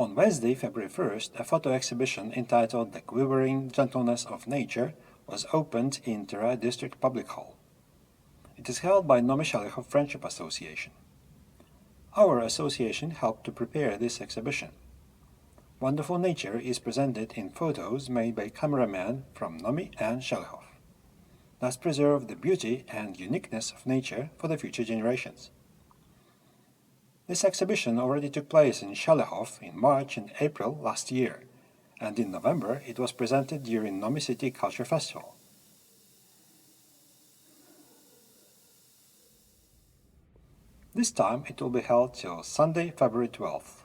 On Wednesday, February 1st, a photo exhibition entitled The Quivering, Gentleness of Nature was opened in Tira District Public Hall. It is held by Nomi Shalihov Friendship Association. Our association helped to prepare this exhibition. Wonderful nature is presented in photos made by cameramen from Nomi and Shalihov. Thus preserve the beauty and uniqueness of nature for the future generations. This exhibition already took place in Shalihov in March and April last year, and in November it was presented during Nomi City Culture Festival. This time it will be held till Sunday, February 12th.